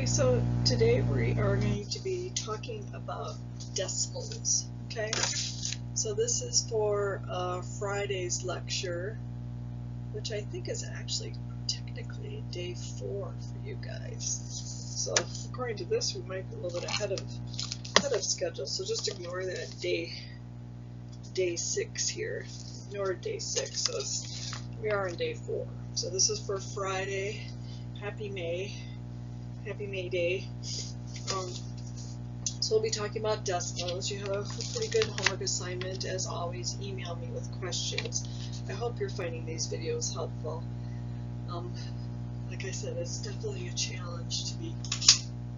Okay, so today we are going to be talking about decimals. Okay, so this is for Friday's lecture, which I think is actually technically day 4 for you guys. So according to this, we might be a little bit ahead of schedule. So just ignore that day 6 here. Ignore day 6. So we are in day 4. So this is for Friday. Happy May. Happy May Day. So we'll be talking about decimals. You have a pretty good homework assignment. As always, email me with questions. I hope you're finding these videos helpful. Like I said, it's definitely a challenge to be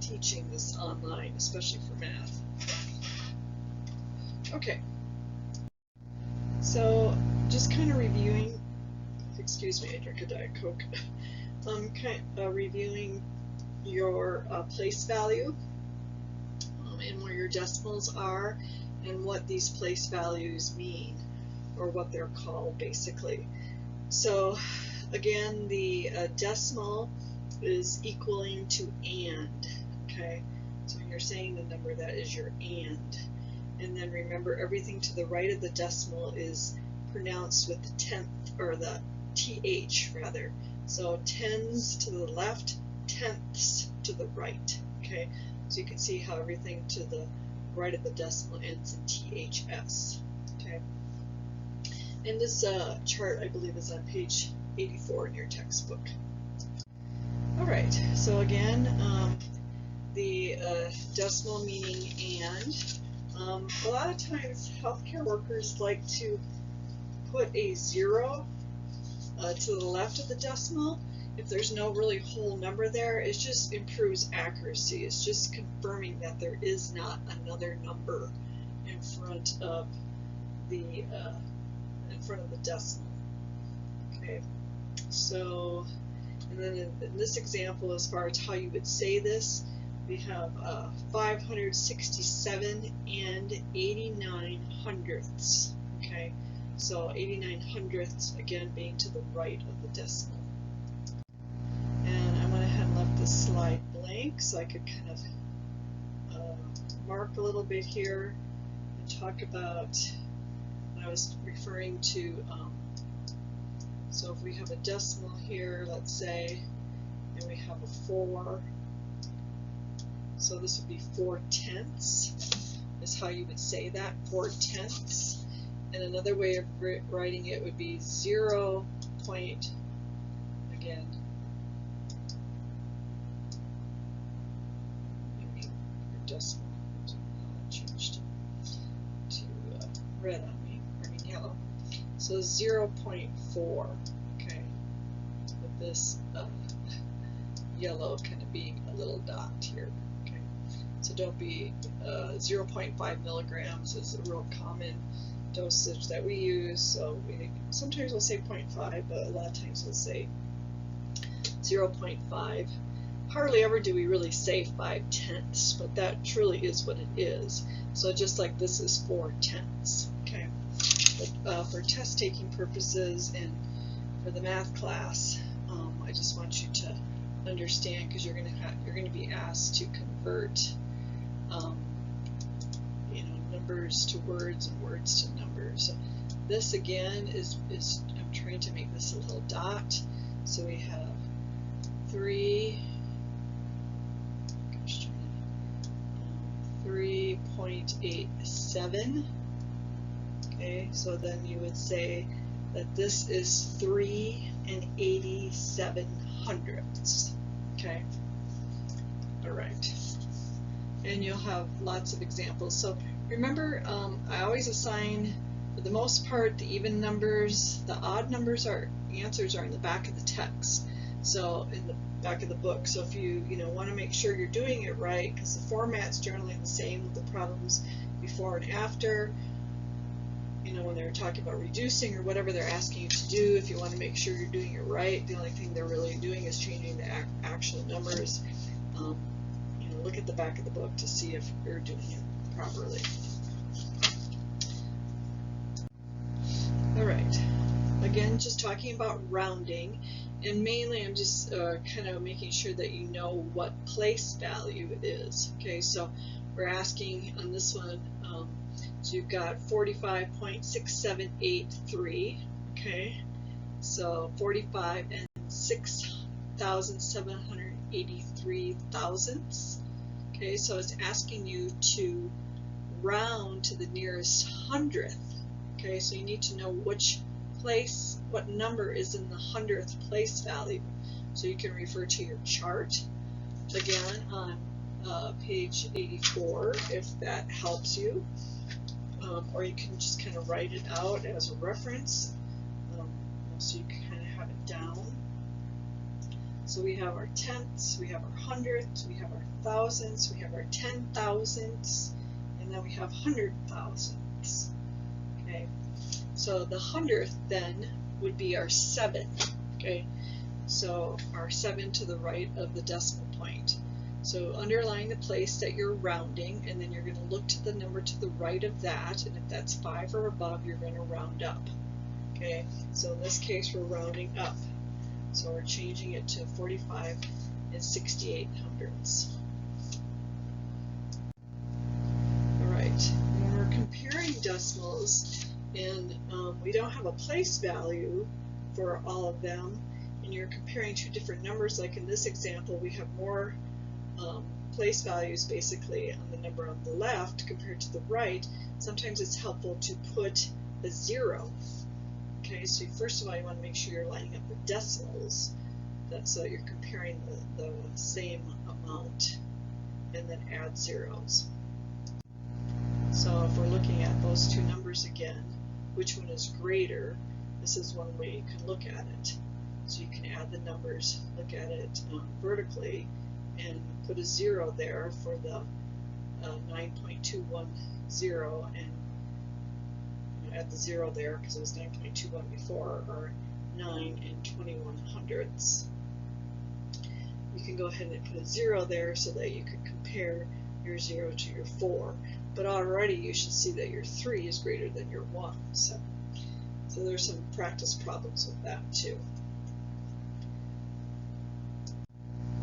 teaching this online, especially for math. Okay. So just kind of reviewing, excuse me, I drink a Diet Coke. Reviewing your place value and where your decimals are and what these place values mean, or what they're called basically. So again, the decimal is equaling to and. Okay, so when you're saying the number, that is your and then remember, everything to the right of the decimal is pronounced with the tenth, or the th rather. So tens to the left, tenths to the right. Okay, so you can see how everything to the right of the decimal ends in THS. Okay, and this chart, I believe, is on page 84 in your textbook. Alright, so again, the decimal meaning and. A lot of times healthcare workers like to put a 0 to the left of the decimal. If there's no really whole number there, it just improves accuracy. It's just confirming that there is not another number in front of the decimal. Okay, so and then in this example, as far as how you would say this, we have 567 and 89 hundredths. Okay, so 89 hundredths again being to the right of the decimal. And I went ahead and left this slide blank so I could kind of mark a little bit here and talk about what I was referring to. So if we have a decimal here, let's say, and we have a 4, so this would be 4/10 is how you would say that, 4/10. And another way of writing it would be 0. Again, decimal changed to red on me, I mean yellow. So 0.4, okay, with this yellow kind of being a little dot here. Okay, so don't be 0.5 milligrams is a real common dosage that we use. So sometimes we'll say 0.5, but a lot of times we'll say 0.5. Hardly ever do we really say 5/10, but that truly is what it is. So just like this is 4/10. Okay, but for test taking purposes and for the math class, I just want you to understand, because you're going to be asked to convert, numbers to words and words to numbers. So this again is I'm trying to make this a little dot. So we have 3.87. Okay, so then you would say that this is 3 87 hundredths. Okay, all right, and you'll have lots of examples. So remember, I always assign, for the most part, the even numbers. The odd numbers answers are in the back of the text, so in the back of the book. So if you want to make sure you're doing it right, because the format's generally the same with the problems before and after. When they're talking about reducing or whatever they're asking you to do, if you want to make sure you're doing it right, the only thing they're really doing is changing the actual numbers. Look at the back of the book to see if you're doing it properly. All right. again, just talking about rounding, and mainly I'm just kind of making sure that you know what place value is. Okay, so we're asking on this one, so you've got 45.6783, okay, so 45 and 6,783 thousandths. Okay, so it's asking you to round to the nearest hundredth. Okay, so you need to know which place, what number is in the hundredth place value. So you can refer to your chart again on page 84 if that helps you, or you can just kind of write it out as a reference, so you can kind of have it down. So we have our tenths, we have our hundredths, we have our thousandths, we have our 10,000ths, and then we have 100,000ths. Okay, so the hundredth then would be our 7. Okay, so our 7 to the right of the decimal point. So underline the place that you're rounding, and then you're going to look to the number to the right of that, and if that's 5 or above, you're going to round up. Okay, so in this case we're rounding up. So we're changing it to 45 and 6800ths. Alright, when we're comparing decimals and we don't have a place value for all of them, and you're comparing two different numbers, like in this example we have more place values basically on the number on the left compared to the right, sometimes it's helpful to put a 0. Okay, so first of all you want to make sure you're lining up the decimals, so you're comparing the same amount, and then add zeros. So if we're looking at those two numbers again, which one is greater, this is one way you can look at it. So you can add the numbers, look at it vertically, and put a 0 there for the 9.210, and add the 0 there because it was 9.21 before, or 9 and 21 hundredths. You can go ahead and put a 0 there so that you could compare your 0 to your 4. But already you should see that your 3 is greater than your 1. So there's some practice problems with that too.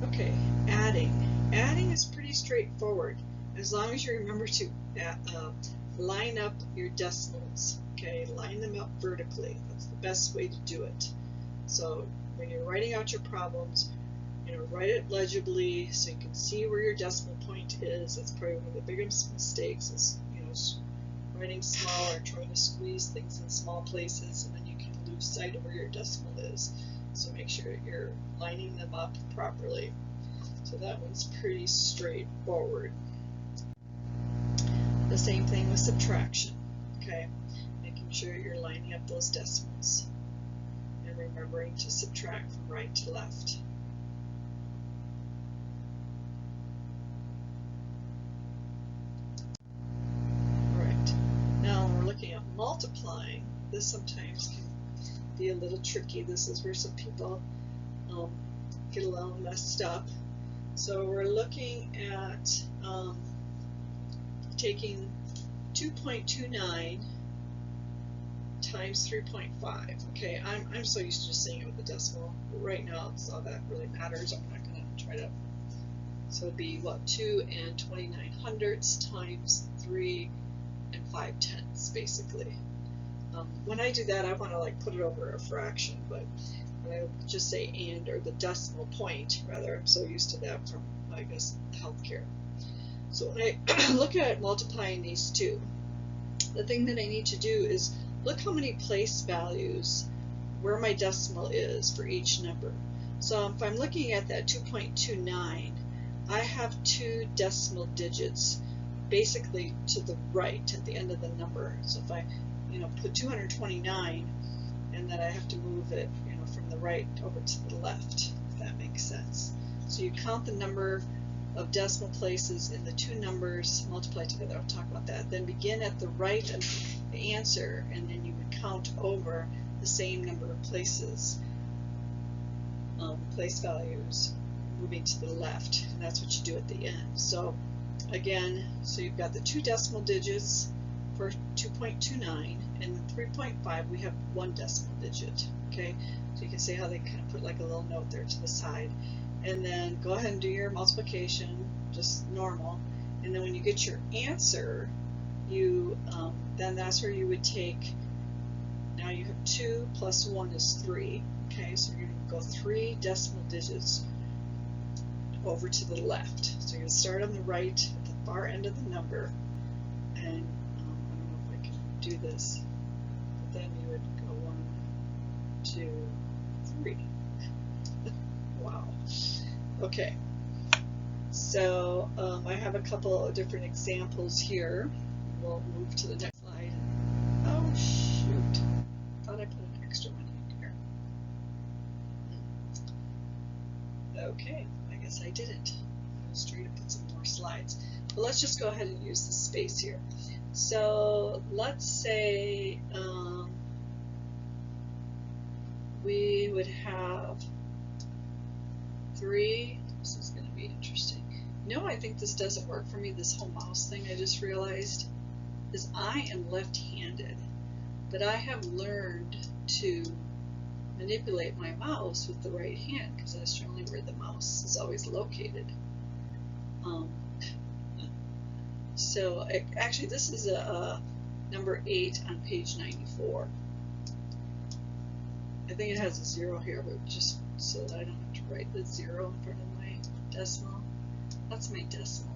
Okay, adding. Adding is pretty straightforward as long as you remember to line up your decimals. Okay, line them up vertically. That's the best way to do it. So when you're writing out your problems, write it legibly so you can see where your decimal point is. That's probably one of the biggest mistakes, is writing small or trying to squeeze things in small places, and then you can lose sight of where your decimal is. So make sure you're lining them up properly. So that one's pretty straightforward. The same thing with subtraction. Okay, making sure you're lining up those decimals and remembering to subtract from right to left. Alright, now when we're looking at multiplying, this sometimes can be a little tricky. This is where some people get a little messed up. So we're looking at taking 2.29 times 3.5. Okay, I'm so used to just saying it with the decimal. Right now, it's all that really matters. I'm not going to try to. So it'd be what, 2 and 29 hundredths times 3 and 5 tenths, basically. When I do that, I want to put it over a fraction, but when I just say and, or the decimal point, rather, I'm so used to that from, I guess, healthcare. So when I look at multiplying these two, the thing that I need to do is look how many place values, where my decimal is for each number. So if I'm looking at that 2.29, I have 2 decimal digits basically to the right at the end of the number. So if I put 229, and then I have to move it from the right over to the left, if that makes sense. So you count the number of decimal places in the two numbers, multiply together. I'll talk about that. Then begin at the right of the answer, and then you would count over the same number of places, place values, moving to the left, and that's what you do at the end. So again, so you've got the 2 decimal digits for 2.29, and then 3.5 we have one decimal digit. Okay, so you can see how they kind of put like a little note there to the side, and then go ahead and do your multiplication just normal, and then when you get your answer, you then that's where you would take. Now you have 2 plus 1 is 3. Okay, so you're going to go 3 decimal digits over to the left. So you're going to start on the right at the far end of the number, and I don't know if I can do this, but then you would go 1, 2, 3. Wow. Okay, so I have a couple of different examples here. We'll move to the next slide. Oh shoot, thought I put an extra one in here. Okay, I guess I didn't. I was trying to put some more slides. But let's just go ahead and use the space here. So let's say we would have 3. This is going to be interesting. No, I think this doesn't work for me, this whole mouse thing, I just realized, is I am left-handed, but I have learned to manipulate my mouse with the right hand because that's generally where the mouse is always located. So actually this is a number 8 on page 94. I think it has a 0 here, but just so that I don't have to write the 0 in front of my decimal. That's my decimal.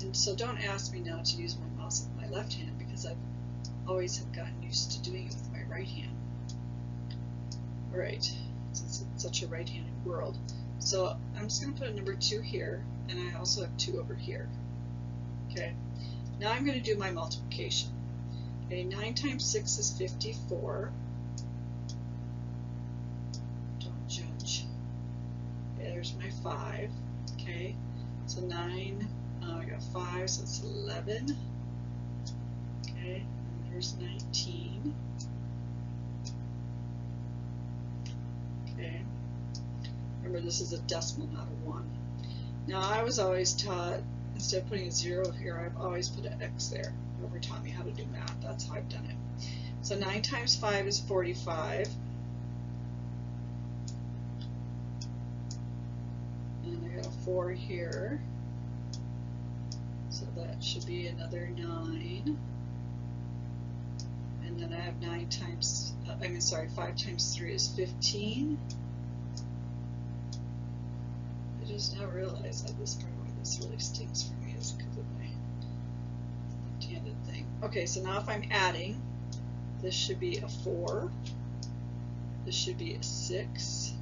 And so don't ask me now to use my mouse with my left hand because I've always have gotten used to doing it with my right hand. Alright, since it's such a right-handed world. So I'm just going to put a number 2 here, and I also have 2 over here. Okay, now I'm going to do my multiplication. Okay, 9 times 6 is 54. Don't judge. Okay, there's my 5. Okay, so 9, I got 5, so it's 11. Okay, and there's 19. Okay, remember this is a decimal, not a 1. Now I was always taught, instead of putting a 0 here, I've always put an X there. Whoever taught me how to do math, that's how I've done it. So 9 times 5 is 45. And I got a 4 here. So that should be another 9. And then I have 5 times 3 is 15. I just now realized that this part where this really stinks for me is because of my left-handed thing. Okay, so now if I'm adding, this should be a 4. This should be a 6.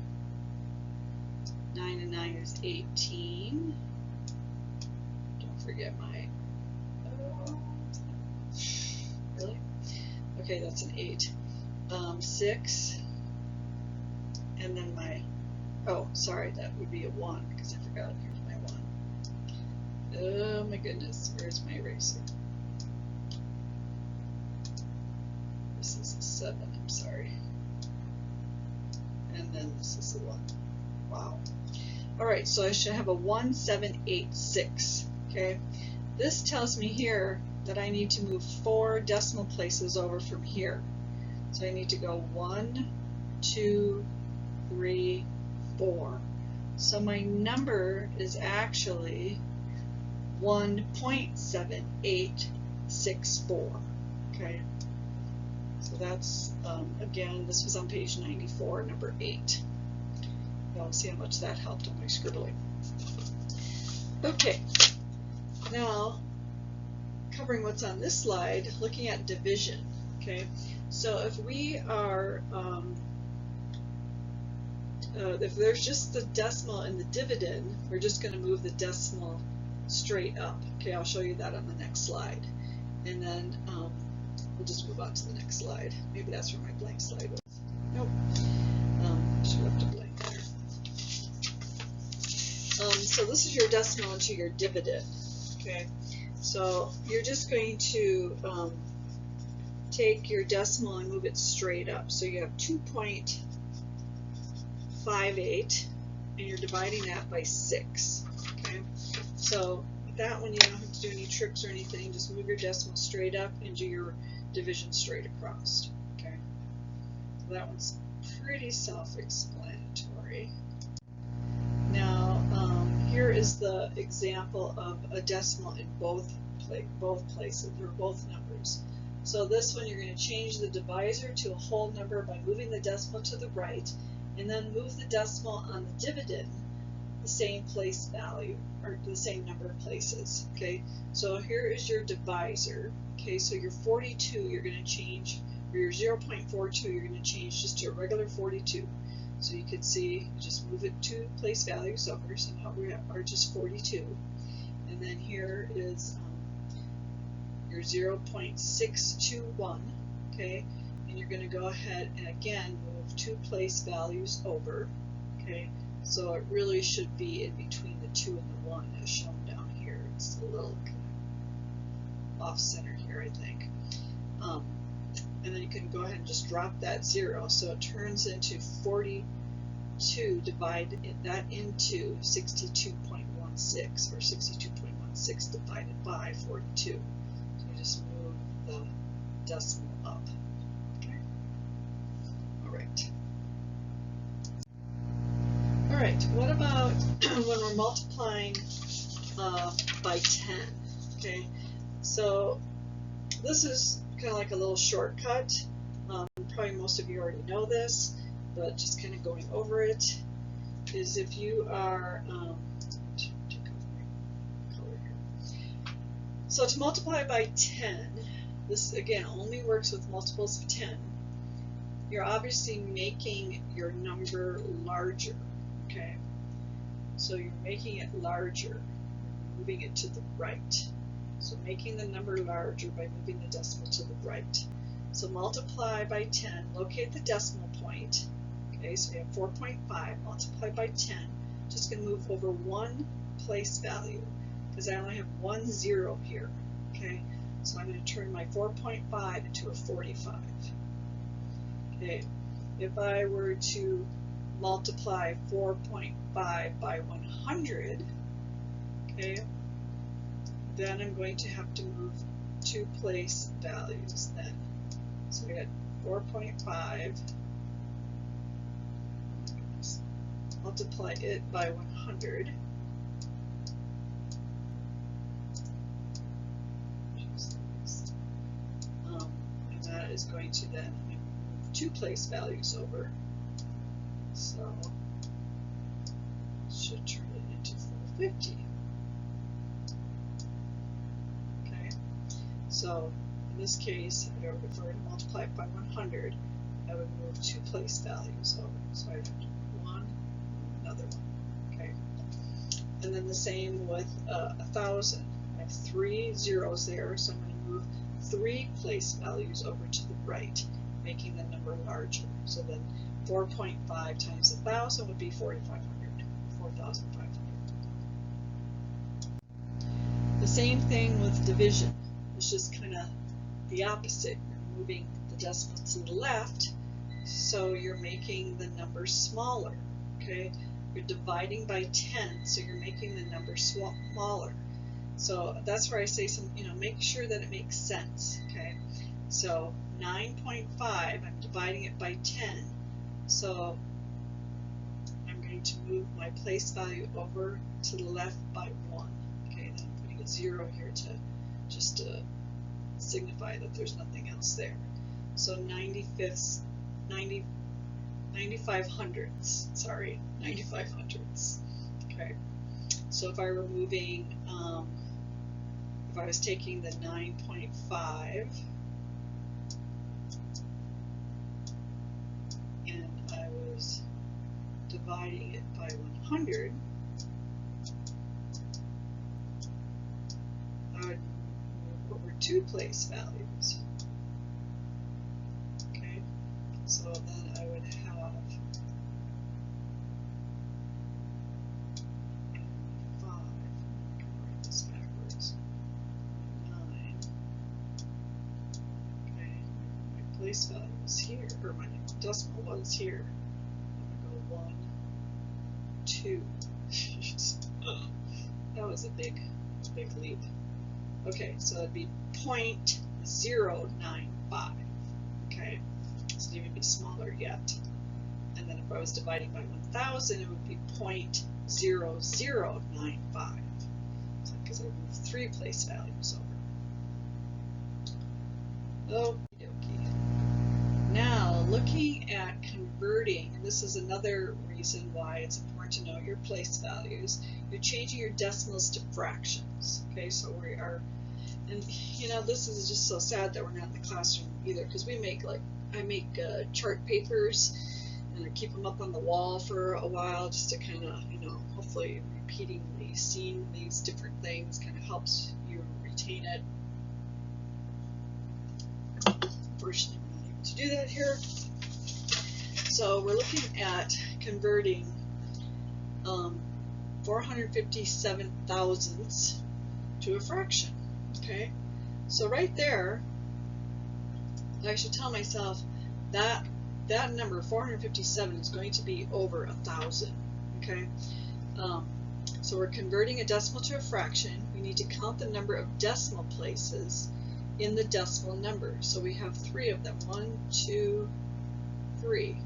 9 and 9 is 18. Don't forget my, really? Okay, that's an 8. 6, and then my, oh, sorry, that would be a 1 because I forgot. Here's my 1. Oh my goodness, where's my eraser? This is a 7, I'm sorry. And then this is a 1. Wow. Alright, so I should have a 1, 7, 8, 6. Okay, this tells me here that I need to move 4 decimal places over from here. So I need to go 1, 2, 3, 4. So my number is actually 1.7864. Okay, so that's again, this was on page 94, number 8. You'll see how much that helped on my scribbling. Okay, now covering what's on this slide, looking at division. Okay, so if we are if there's just the decimal and the dividend, we're just going to move the decimal straight up. Okay, I'll show you that on the next slide, and then we'll just move on to the next slide. Maybe that's where my blank slide was. Nope, I should have left a blank there. So this is your decimal into your dividend. Okay, so you're just going to take your decimal and move it straight up. So you have 2.58, and you're dividing that by 6. Okay, so that one you don't have to do any tricks or anything. Just move your decimal straight up and do your division straight across. Okay, so that one's pretty self-explanatory. Now here is the example of a decimal in both places, or both numbers. So this one you're going to change the divisor to a whole number by moving the decimal to the right, and then move the decimal on the dividend the same place value, or the same number of places. Okay, so here is your divisor. Okay, so your 42 you're going to change, or your 0.42 you're going to change just to a regular 42. So you can see, you just move it 2 place values over, so now we are just 42. And then here is your 0.621, okay, and you're going to go ahead and again move 2 place values over, okay, so it really should be in between the 2 and the 1 as shown down here. It's a little kind of off center here, I think. And then you can go ahead and just drop that 0, so it turns into 42, divide that into 62.16, or 62.16 divided by 42. So you just move the decimal up. Okay. Alright. Alright, what about when we're multiplying by 10? Okay, so this is kind of like a little shortcut. Probably most of you already know this, but just kind of going over it, is if you are, take off my color here. So to multiply by 10, this again only works with multiples of 10. You're obviously making your number larger, okay? So you're making it larger, moving it to the right. So making the number larger by moving the decimal to the right. So multiply by 10, locate the decimal point. Okay, so we have 4.5, multiply by 10. Just going to move over 1 place value, because I only have 1 0 here. Okay, so I'm going to turn my 4.5 into a 45. Okay, if I were to multiply 4.5 by 100, okay, then I'm going to have to move 2 place values then. So we got 4.5, multiply it by 100, and that is going to then move 2 place values over. So it should turn it into 450. Okay, so in this case, if I were to multiply it by 100, I would move 2 place values over. So I have one, another one. Okay, and then the same with 1,000. I have 3 zeros there, so I'm going to move 3 place values over to the right, making the number larger. So then 4.5 times 1,000 would be 4,500. 4,500. The same thing with division. It's just kind of the opposite. You're moving the decimal to the left, so you're making the number smaller. Okay, you're dividing by 10, so you're making the number smaller. So that's where I say make sure that it makes sense. Okay, so 9.5, I'm dividing it by 10, so I'm going to move my place value over to the left by 1. Okay, and I'm putting a 0 here to just to signify that there's nothing else there. So 95 hundredths, sorry, 95 hundredths. Okay, so if I were moving, if I was taking the 9.5 and I was dividing it by 100, I would move over 2 place values. Okay, so then I would have 5, I'm going to write this backwards, 9, okay, my place value is here, or my decimal was here. I'm going to go 1, 2, that was a big big leap. Okay, so it'd be 0.095. Okay, so it would be smaller yet. And then if I was dividing by 1,000, it would be 0.0095. So because I moved 3 place values over. Okie dokie. Now, looking at converting, and this is another reason why it's important to know your place values. You're changing your decimals to fractions. Okay, so we are, and you know, this is just so sad that we're not in the classroom either, because we make I make chart papers, and I keep them up on the wall for a while just to kind of, you know, hopefully repeatedly seeing these different things kind of helps you retain it. Unfortunately, we're not able to do that here. So we're looking at converting 457 thousandths to a fraction. Okay, so right there, I should tell myself that that number 457 is going to be over 1,000. Okay, so we're converting a decimal to a fraction. We need to count the number of decimal places in the decimal number. So we have 3 of them. 1, 2, 3.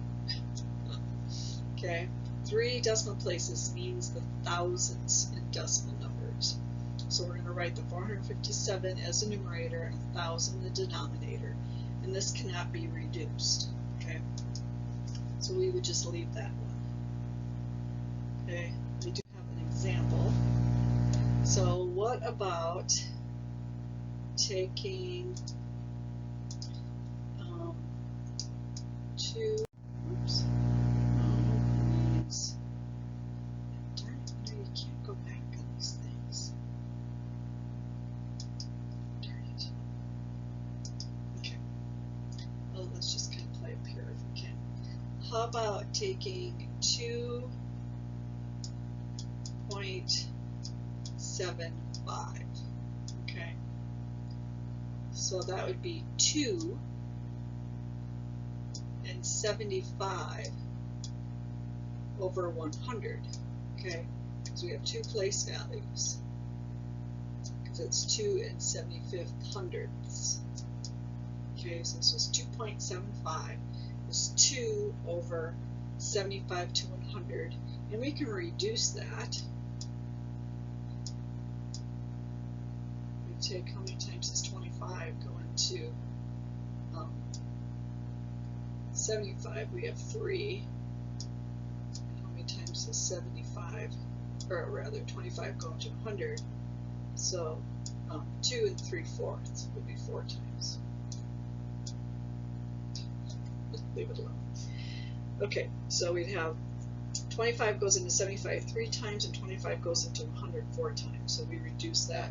Okay, 3 decimal places means the thousandths in decimal numbers. So we're going to write the 457 as the numerator and 1,000 the denominator. And this cannot be reduced. Okay, so we would just leave that one. Okay, we do have an example. So what about taking 2, oops, darn it, no, you can't go back on these things. Darn it. Okay, well, let's just kind of play up here if we can. How about taking 2.75? Okay, so that would be 2 and 75 over 100. Okay, because we have 2 place values, because it's 2 and 75 hundredths. Okay, so this was 2.75 is 2 over 75 to 100, and we can reduce that. We take, how many times is 25 going to 75? We have 3. And how many times is 75, or rather 25 going to 100? So 2 3/4 would be 4 times. Leave it alone. Okay, so we'd have 25 goes into 75 3 times, and 25 goes into 100 4 times. So we reduce that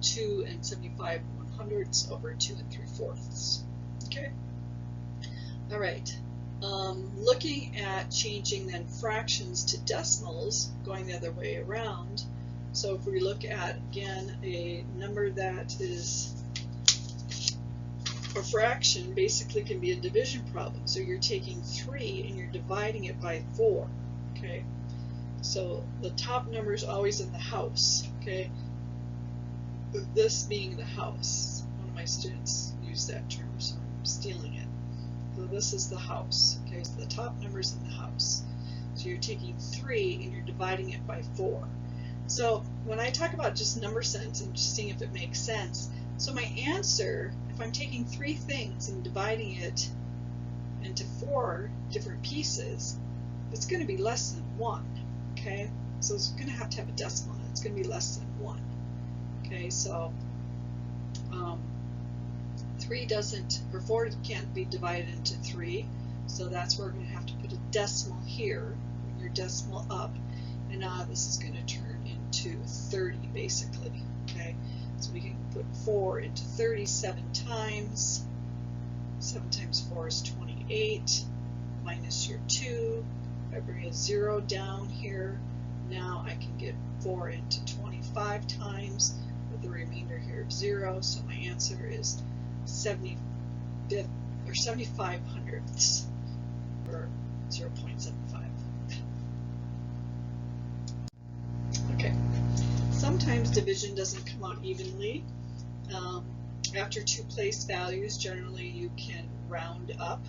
2 and 75 100ths over 2 3/4. Okay. All right. Looking at changing then fractions to decimals, going the other way around. So if we look at, again, a number that is a fraction, basically can be a division problem. So you're taking 3 and you're dividing it by 4. Okay, so the top number is always in the house. Okay, this being the house. One of my students used that term, so I'm stealing it. So this is the house. Okay, so the top number is in the house. So you're taking 3 and you're dividing it by 4. So when I talk about just number sense and just seeing if it makes sense, so my answer, if I'm taking 3 things and dividing it into 4 different pieces, it's going to be less than 1. Okay, so it's going to have a decimal. It's going to be less than 1. Okay, so 3 doesn't, or 4 can't be divided into 3, so that's where we're going to have to put a decimal here. Bring your decimal up, and now this is going to turn into 30 basically. Okay, so we can put 4 into 37 times. 7 times 4 is 28, minus your 2. If I bring a 0 down here, now I can get 4 into 25 times with the remainder here of 0. So my answer is 75 hundredths, or 0.75. Okay. Some sometimes division doesn't come out evenly. After two place values, generally you can round up.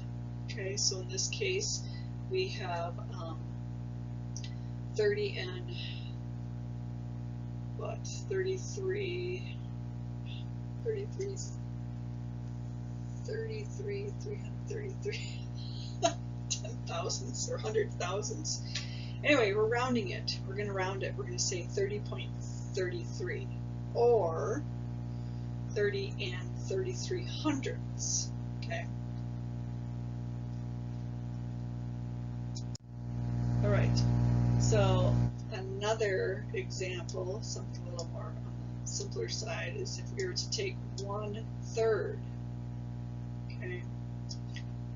Okay, so in this case, we have 30 and 333, 333, 10 thousandths or 100 thousandths. Anyway, we're rounding it. We're going to round it. We're going to say 30.33 or 30 and 33 hundredths. Okay. All right. So another example, something a little more on the simpler side, is if we were to take 1/3. Okay.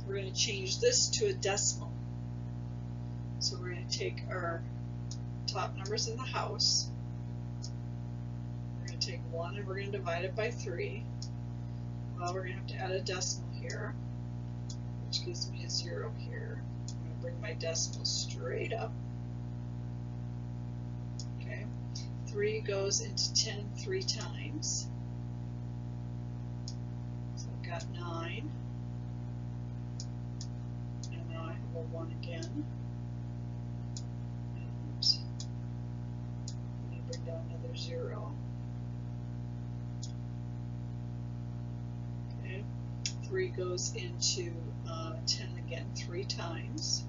We're going to change this to a decimal. So we're going to take our top numbers in the house. We're going to take 1 and we're going to divide it by 3. Well, we're going to have to add a decimal here, which gives me a 0 here. I'm going to bring my decimal straight up. Okay. 3 goes into 10 3 times. So I've got 9. And now I have a 1 again. Bring down another 0. Okay, 3 goes into 10 again 3 times.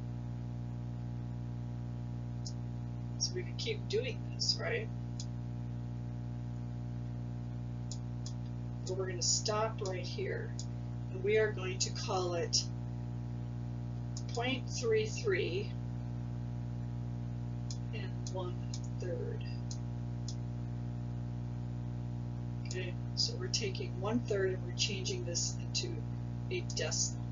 So we can keep doing this, right? But we're going to stop right here, and we are going to call it 0.33 and 1/3. Okay, so we're taking 1/3 and we're changing this into a decimal.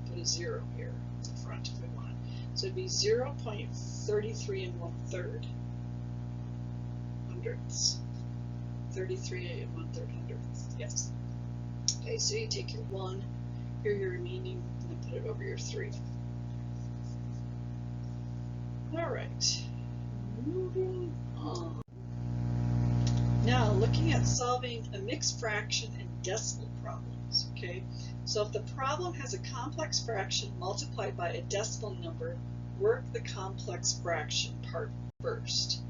Put a 0 here in the front if we want. So it'd be 0.33 and 1/3 hundredths. 33 and 1/3 hundredths. Yes. Okay, so you take your 1, here your remaining, and then put it over your 3. All right, moving on. Now, looking at solving a mixed fraction and decimal problems, okay? So if the problem has a complex fraction multiplied by a decimal number, work the complex fraction part first.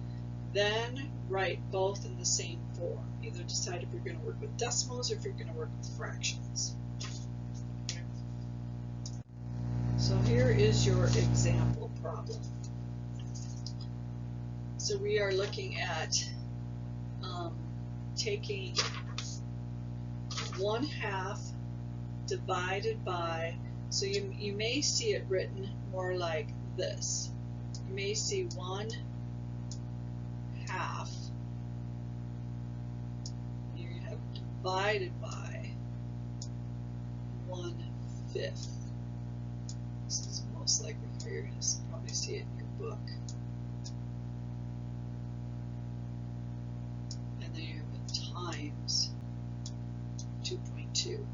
Then write both in the same form. Either decide if you're going to work with decimals or if you're going to work with fractions. Okay. So here is your example problem. So we are looking at taking 1/2 divided by, so you may see it written more like this. You may see 1/2, you have divided by 1/5. This is most likely how you're going to probably see it in your book. And then you have times 2.2.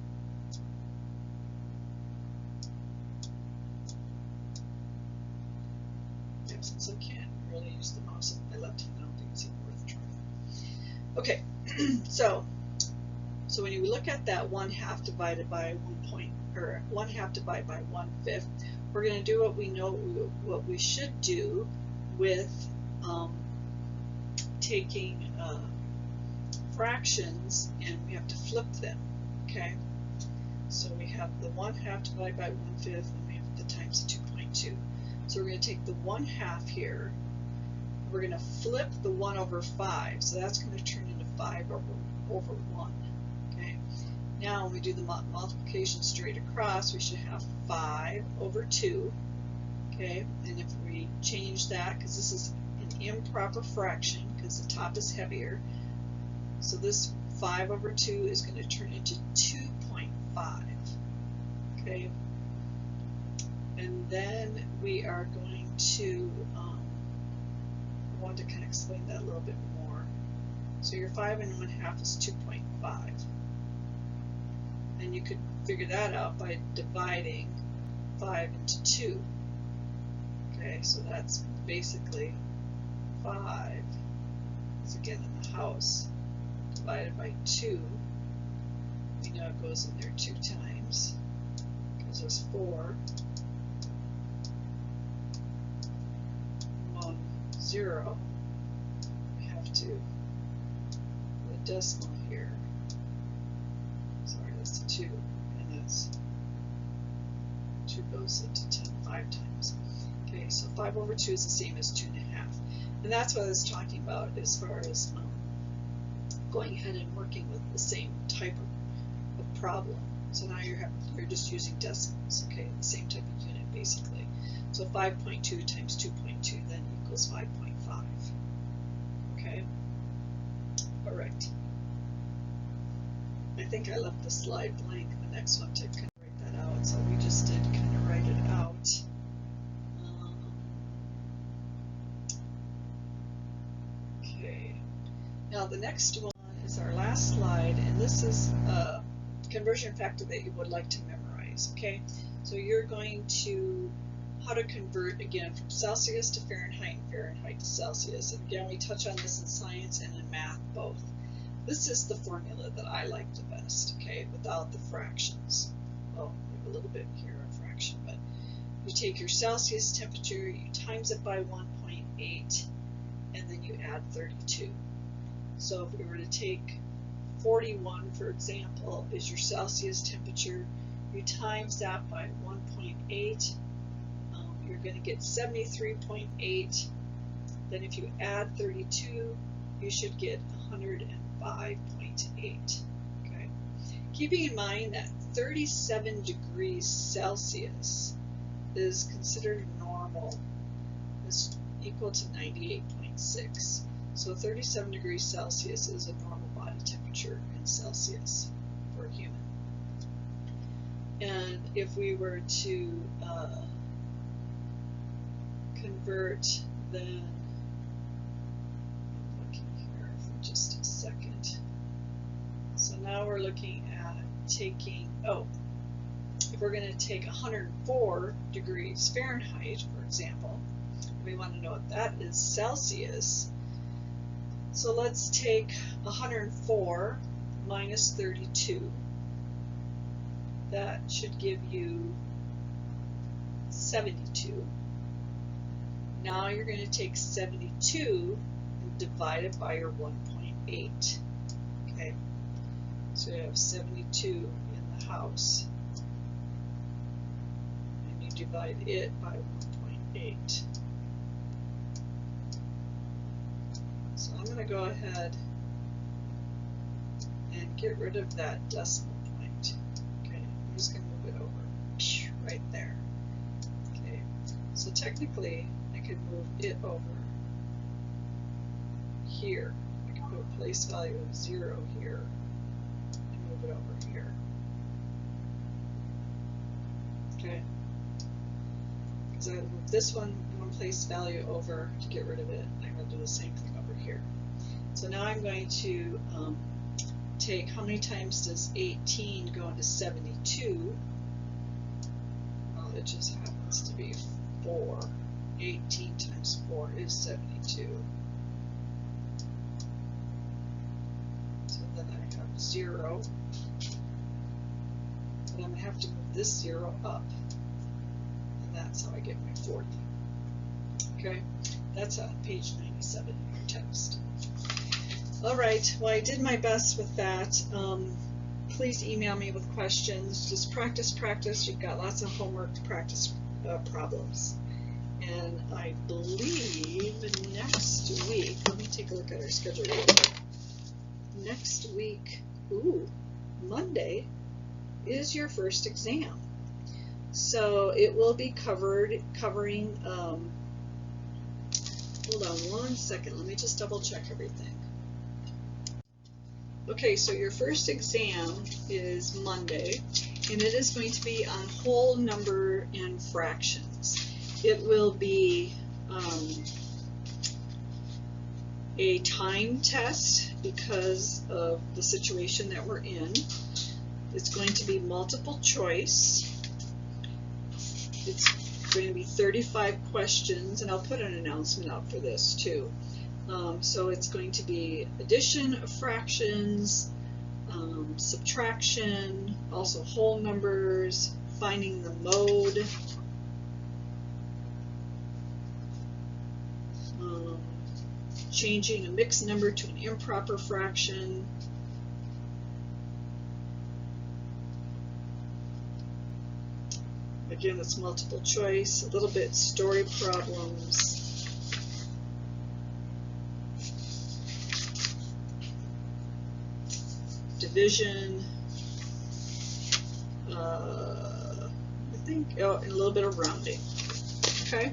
Yeah, since I can't really use the mouse on my left hand, I don't think it's even worth trying. Okay, so when you look at that 1/2 divided by 1/2 divided by 1/5, we're going to do what we know what we should do with taking fractions, and we have to flip them. Okay, so we have the 1/2 divided by 1/5, and we have the times 2.2. So we're going to take the 1/2 here, we're going to flip the 1/5, so that's going to turn into 5 over 1. Okay, now when we do the multiplication straight across, we should have 5 over 2. Okay, and if we change that, because this is an improper fraction, because the top is heavier, so this 5 over 2 is going to turn into 2.5. Okay, and then we are going to I want to kind of explain that a little bit more. So your 5 and 1/2 is 2.5, and you could figure that out by dividing 5 into 2. Okay, so that's basically 5 is again in the house, divided by 2. We know it goes in there 2 times, because there's 4, 1, 0. We have to put a decimal here. Sorry, that's 2, and that's 2 goes into 10 5 times. Okay, so 5 over 2 is the same as 2.5. And that's what I was talking about as far as going ahead and working with the same type of problem. So now you're just using decimals, okay, the same type of unit basically. So 5.2 times 2.2 then equals 5.5. Okay, all right. I think I left the slide blank, the next one to kind of write that out. So we just did kind of write it out. Okay, now the next one is our last slide, and this is a conversion factor that you would like to memorize. Okay, so you're going to how to convert again from Celsius to Fahrenheit and Fahrenheit to Celsius. And again, we touch on this in science and in math both. This is the formula that I like the best, okay, without the fractions. Well, we have a little bit here of fraction, but you take your Celsius temperature, you times it by 1.8, and then you add 32. So if we were to take 41, for example, is your Celsius temperature, you times that by 1.8, you're going to get 73.8. Then if you add 32, you should get 105.8. Okay. Keeping in mind that 37 degrees Celsius is considered normal, is equal to 98.6. So 37 degrees Celsius is a normal body temperature in Celsius for a human. And if we were to convert, then I'm looking here for just a second. So now we're looking at taking, if we're going to take 104 degrees Fahrenheit, for example, we want to know what that is Celsius. So let's take 104 minus 32. That should give you 72. Now you're going to take 72 and divide it by your 1.8. Okay, so you have 72 in the house, and you divide it by 1.8. So I'm going to go ahead and get rid of that decimal point. Okay, I'm just going to move it over right there. Okay, so technically I could move it over here. I can put a place value of 0 here and move it over here. Okay, because I would move this one place value over to get rid of it. I'm going to do the same thing over here. So now I'm going to take, how many times does 18 go into 72? Well, it just happens to be 4. 18 times 4 is 72. So then I have 0. But I'm going to have to move this 0 up. And that's how I get my 40. Okay, that's on page 97 in your text. All right, well, I did my best with that. Please email me with questions. Just practice. You've got lots of homework to practice problems. And I believe next week, let me take a look at our schedule real quick. Next week, Monday, is your first exam. So it will be covering, hold on one second, let me just double check everything. Okay, so your first exam is Monday, and it is going to be on whole number and fractions. It will be a time test because of the situation that we're in. It's going to be multiple choice. It's going to be 35 questions, and I'll put an announcement out for this too. So it's going to be addition of fractions, subtraction, also whole numbers, finding the mode, changing a mixed number to an improper fraction, again it's multiple choice, a little bit story problems, division, I think, and a little bit of rounding. Okay,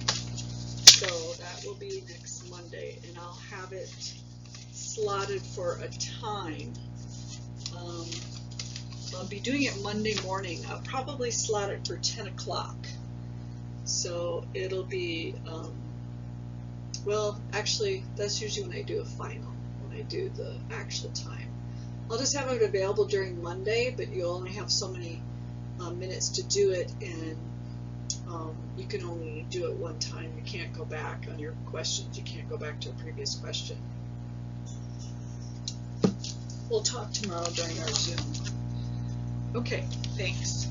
so that will be next Monday, and I'll have it slotted for a time. I'll be doing it Monday morning. I'll probably slot it for 10 o'clock. So it'll be, well, actually, that's usually when I do a final, when I do the actual time. I'll just have it available during Monday, but you only have so many minutes to do it, and you can only do it one time. You can't go back on your questions. You can't go back to a previous question. We'll talk tomorrow during our Zoom. Okay, thanks.